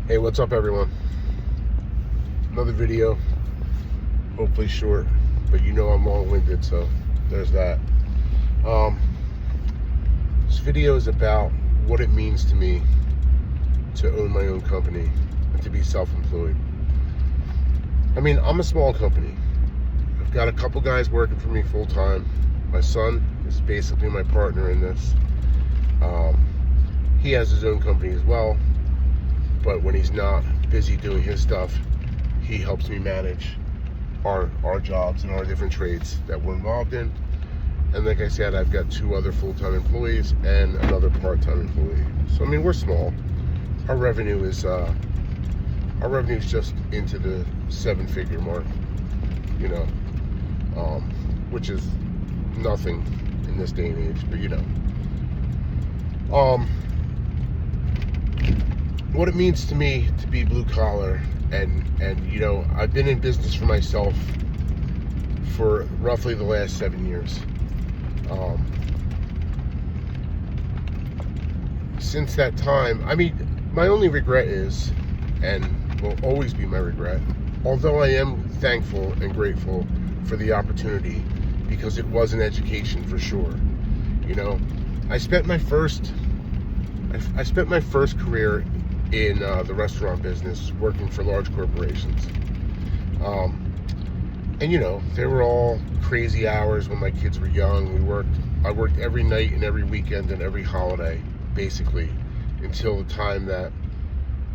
Hey, what's up, everyone? Another video, hopefully short, but you know I'm long-winded, so there's that. Um, this video is about what it means to me to own my own company and to be self-employed. I mean, I'm a small company. I've got a couple guys working for me full-time. My son is basically my partner in this. He has his own company as well, but when he's not busy doing his stuff, he helps me manage our jobs and our different trades that we're involved in. And like I said, I've got 2 other full-time employees and another part-time employee. So I mean, we're small. Our revenue is just into the 7-figure mark, you know, which is nothing in this day and age, but you know. What it means to me to be blue collar, and you know, I've been in business for myself for roughly the last 7 years. Since that time, I mean, my only regret is, and will always be my regret, although I am thankful and grateful for the opportunity, because it was an education for sure. You know, I spent my first career in the restaurant business, working for large corporations. And you know, they were all crazy hours when my kids were young. I worked every night and every weekend and every holiday, basically, until the time that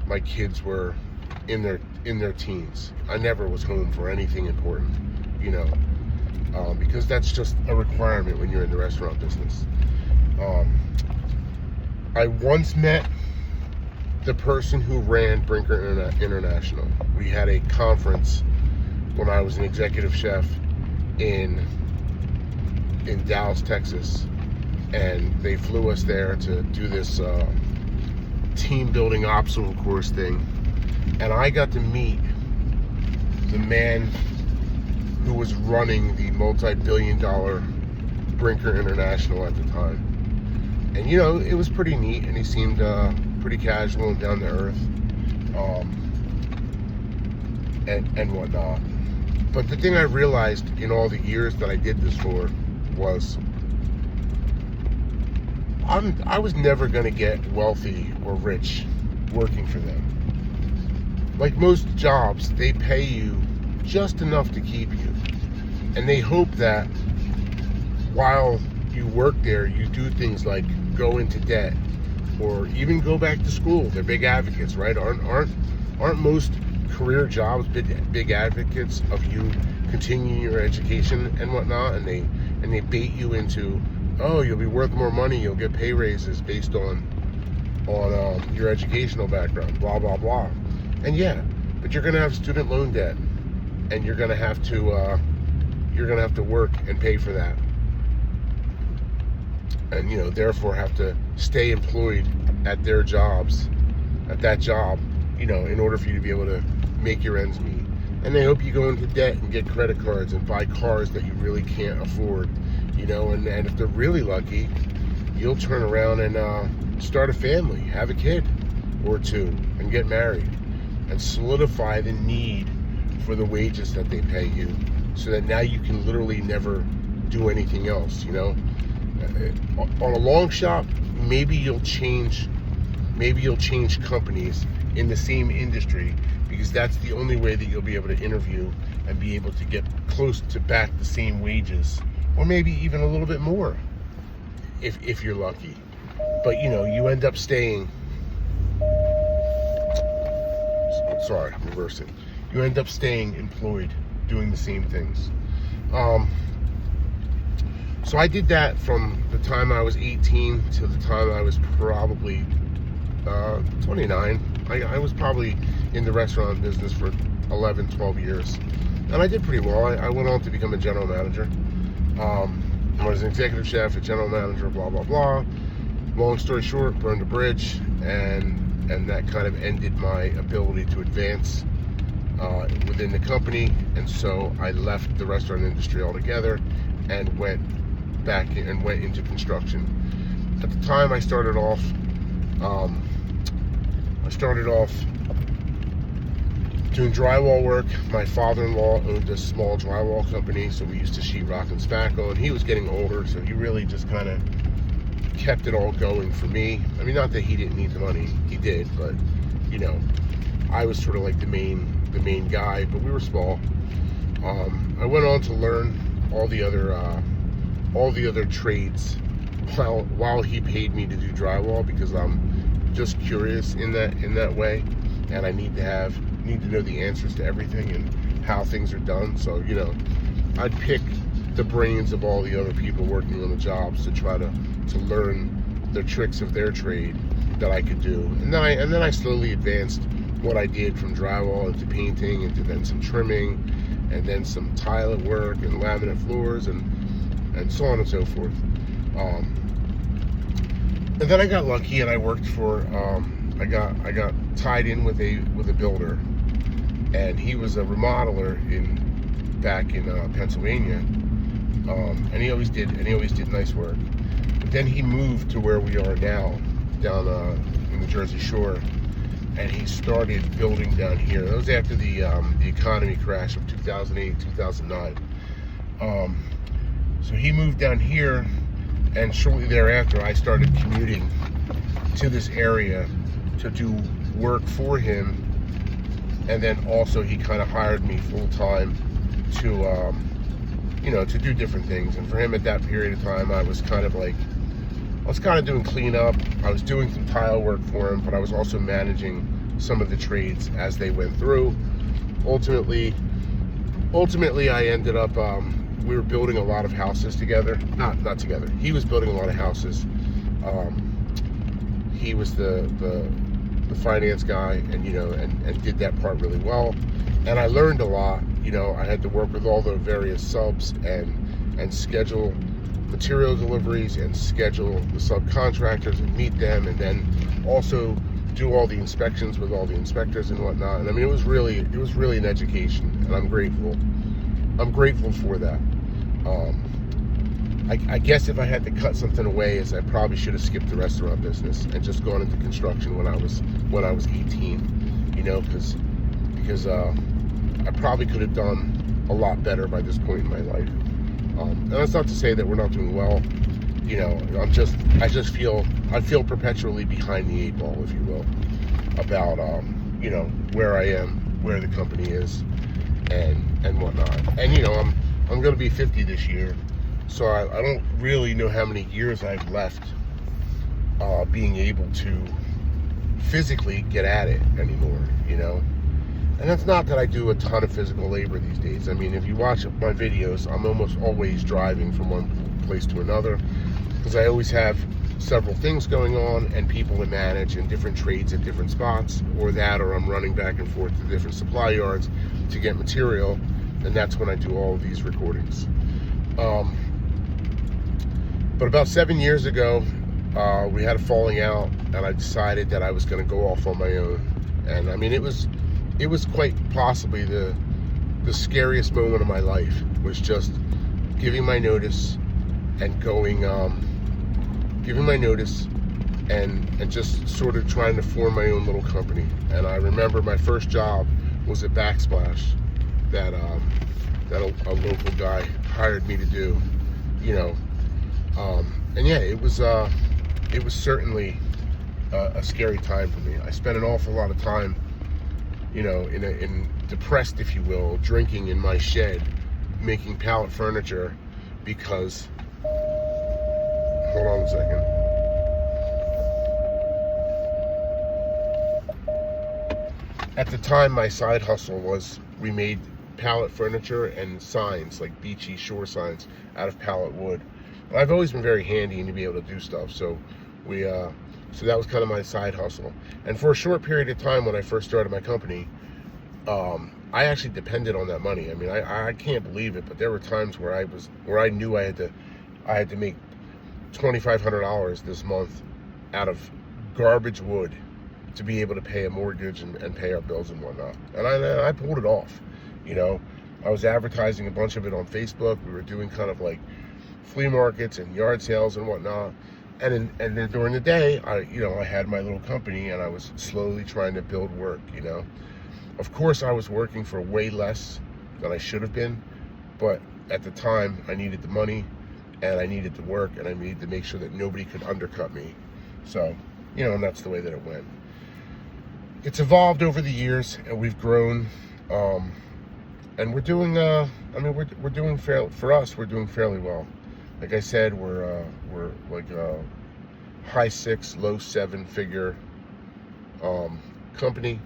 my kids were in their teens. I never was home for anything important, you know, because that's just a requirement when you're in the restaurant business. I once met the person who ran Brinker International. We had a conference when I was an executive chef in Dallas, Texas, and they flew us there to do this team building obstacle course thing, and I got to meet the man who was running the multi-billion-dollar Brinker International at the time. And you know, it was pretty neat, and he seemed pretty casual and down to earth, and whatnot. But the thing I realized in all the years that I did this for was I was never going to get wealthy or rich working for them. Like most jobs, they pay you just enough to keep you, and they hope that while you work there, you do things like go into debt or even go back to school. They're big advocates, right? Aren't most career jobs big advocates of you continuing your education and whatnot? And they bait you into, oh, you'll be worth more money, you'll get pay raises based on your educational background, blah blah blah. And yeah, but you're gonna have student loan debt, and you're gonna have to work and pay for that, and you know, therefore have to stay employed at that job, you know, in order for you to be able to make your ends meet. And they hope you go into debt and get credit cards and buy cars that you really can't afford, you know, and if they're really lucky, you'll turn around and start a family, have a kid or 2, and get married, and solidify the need for the wages that they pay you, so that now you can literally never do anything else, you know. On a long shot, maybe you'll change companies in the same industry, because that's the only way that you'll be able to interview and be able to get close to back the same wages, or maybe even a little bit more if you're lucky. But you know, you end up staying, sorry, I'm reversing. You end up staying employed doing the same things. So I did that from the time I was 18 to the time I was probably 29. I was probably in the restaurant business for 11, 12 years. And I did pretty well. I went on to become a general manager. I was an executive chef, a general manager, blah, blah, blah. Long story short, burned a bridge, and that kind of ended my ability to advance within the company. And so I left the restaurant industry altogether and went into construction. At the time I started off doing drywall work. My father-in-law owned a small drywall company, so we used to sheetrock and spackle, and he was getting older, so he really just kind of kept it all going for me. I mean, not that he didn't need the money, he did, but you know, I was sort of like the main guy, but we were small. I went on to learn all the other trades while he paid me to do drywall, because I'm just curious in that way, and I need to know the answers to everything and how things are done. So, you know, I'd pick the brains of all the other people working on the jobs to try to learn the tricks of their trade that I could do. And then I slowly advanced what I did from drywall into painting, into then some trimming, and then some tile work and laminate floors and so on and so forth. And then I got lucky and I worked for I got tied in with a builder, and he was a remodeler back in Pennsylvania, and he always did nice work. But then he moved to where we are now, down in the Jersey Shore, and he started building down here. That was after the economy crash of 2008, 2009. So he moved down here, and shortly thereafter I started commuting to this area to do work for him. And then also he kind of hired me full time to you know, to do different things. And for him at that period of time, I was kind of doing cleanup. I was doing some tile work for him, but I was also managing some of the trades as they went through. Ultimately I ended up, we were building a lot of houses together. Not together. He was building a lot of houses. He was the finance guy, and you know, and did that part really well. And I learned a lot. You know, I had to work with all the various subs and schedule material deliveries and schedule the subcontractors and meet them, and then also do all the inspections with all the inspectors and whatnot. And I mean, it was really an education, and I'm grateful for that. I guess if I had to cut something away, is I probably should have skipped the restaurant business and just gone into construction when I was 18. You know, because I probably could have done a lot better by this point in my life. And that's not to say that we're not doing well. You know, I feel perpetually behind the eight ball, if you will, about you know, where I am, where the company is, and whatnot. And you know, I'm going to be 50 this year, so I don't really know how many years I've left being able to physically get at it anymore. You know. And that's not that I do a ton of physical labor these days. I mean, if you watch my videos, I'm almost always driving from one place to another, because I always have several things going on and people to manage and different trades at different spots, or I'm running back and forth to different supply yards to get material, and that's when I do all of these recordings. But about 7 years ago, we had a falling out, and I decided that I was going to go off on my own. And I mean, it was quite possibly the scariest moment of my life, was just giving my notice and going, and just sort of trying to form my own little company. And I remember my first job was at Backsplash, that a local guy hired me to do, you know. And yeah, it was certainly a scary time for me. I spent an awful lot of time, you know, in depressed, if you will, drinking in my shed, making pallet furniture, because, hold on a second. At the time, my side hustle was, we made pallet furniture and signs, like beachy shore signs, out of pallet wood. And I've always been very handy and to be able to do stuff, so so that was kind of my side hustle. And for a short period of time when I first started my company, I actually depended on that money. I mean, I can't believe it, but there were times where I knew I had to make $2,500 this month out of garbage wood to be able to pay a mortgage and pay our bills and whatnot. And I pulled it off. You know, I was advertising a bunch of it on Facebook. We were doing kind of like flea markets and yard sales and whatnot. And then during the day, I had my little company, and I was slowly trying to build work, you know. Of course, I was working for way less than I should have been, but at the time, I needed the money, and I needed to work, and I needed to make sure that nobody could undercut me. So, and that's the way that it went. It's evolved over the years, and we've grown, and we're doing. We're doing fairly, for us. We're doing fairly well. Like I said, we're like a high 6, low 7 figure company.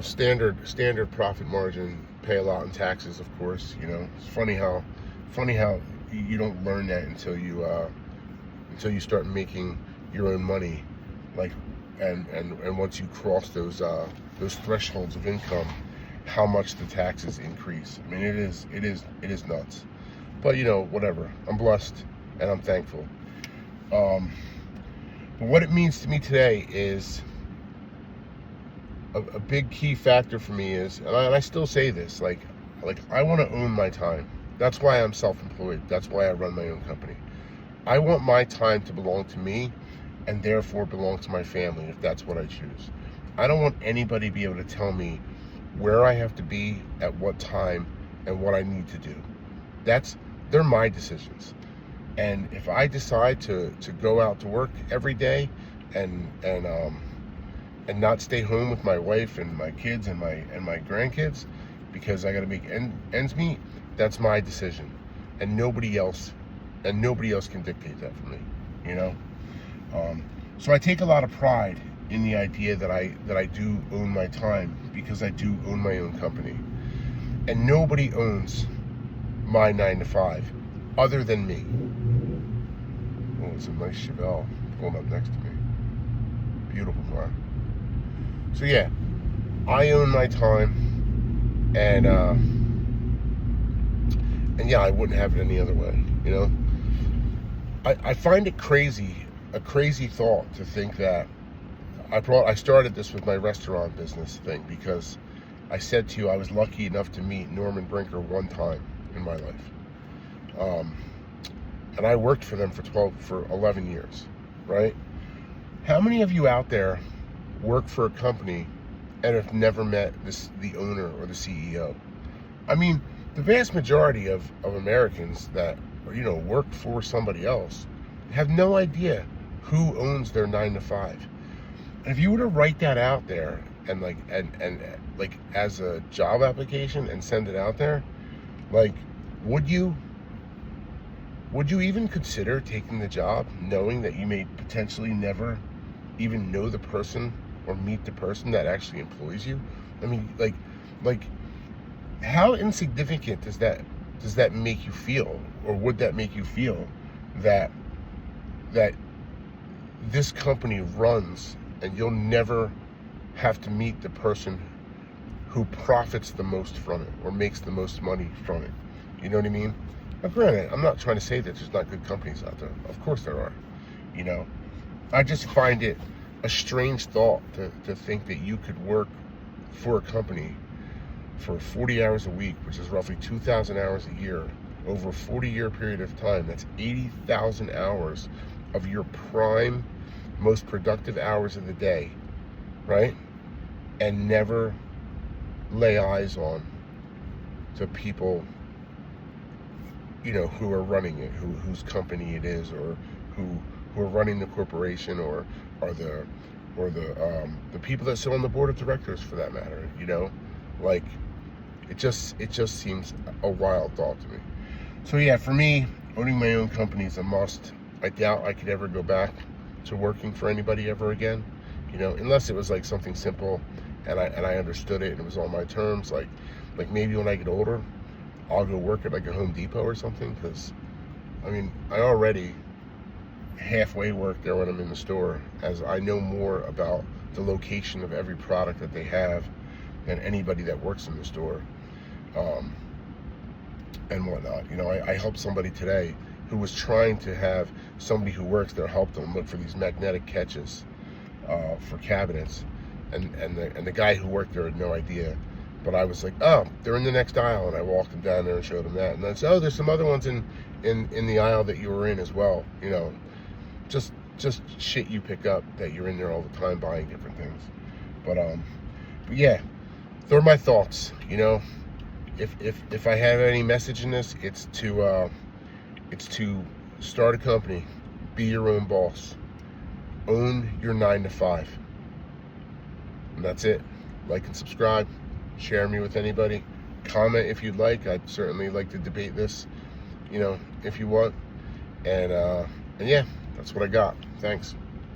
Standard profit margin. Pay a lot in taxes, of course. It's funny how you don't learn that until you start making your own money, like, and once you cross those thresholds of income, how much the taxes increase. I mean, it is nuts. But whatever. I'm blessed and I'm thankful. But what it means to me today is a big key factor for me is, and I still say this, like I want to own my time. That's why I'm self-employed. That's why I run my own company. I want my time to belong to me, and therefore belong to my family, if that's what I choose. I don't want anybody to be able to tell me where I have to be at what time and what I need to do. They're my decisions. And if I decide to go out to work every day and not stay home with my wife and my kids and my grandkids because I got to make ends meet, that's my decision, and nobody else can dictate that for me. So I take a lot of pride in the idea that I do own my time, because I do own my own company, and nobody owns my 9 to 5 other than me. Oh, it's a nice Chevelle pulling up next to me. Beautiful car. So yeah, I own my time, and yeah, I wouldn't have it any other way. I find it a crazy thought to think that I started this with my restaurant business thing, because I said to you I was lucky enough to meet Norman Brinker one time in my life, and I worked for them for 11 years, right? How many of you out there work for a company and have never met the owner or the CEO? I mean, the vast majority of Americans that work for somebody else have no idea who owns their 9 to 5. And if you were to write that out there and like as a job application and send it out there, like, would you even consider taking the job knowing that you may potentially never even know the person or meet the person that actually employs you? I mean, like how insignificant does that make you feel? Or would that make you feel that this company runs and you'll never have to meet the person who profits the most from it or makes the most money from it? You know what I mean? Now, granted, I'm not trying to say that there's not good companies out there. Of course there are. I just find it a strange thought to think that you could work for a company for 40 hours a week, which is roughly 2,000 hours a year, over a 40-year period of time. That's 80,000 hours of your prime, most productive hours of the day, right? And never lay eyes on the people, who are running it, whose company it is, or who are running the corporation, or the people that sit on the board of directors, for that matter. Like, it just seems a wild thought to me. So yeah, for me, owning my own company is a must. I doubt I could ever go back to working for anybody ever again, unless it was like something simple and I understood it and it was on my terms. Like maybe when I get older, I'll go work at like a Home Depot or something, because I already halfway work there when I'm in the store, as I know more about the location of every product that they have than anybody that works in the store, and whatnot. I helped somebody today who was trying to have somebody who works there help them look for these magnetic catches for cabinets, and the guy who worked there had no idea. But I was like, oh, they're in the next aisle, and I walked him down there and showed him that, and then said, oh, there's some other ones in the aisle that you were in as well. Just shit you pick up that you're in there all the time buying different things. But yeah, they're my thoughts. You know, if I have any message in this, it's to start a company, be your own boss, own your 9 to 5, and that's it. Like and subscribe, share me with anybody, comment if you'd like. I'd certainly like to debate this, you know, if you want. And yeah, that's what I got. Thanks.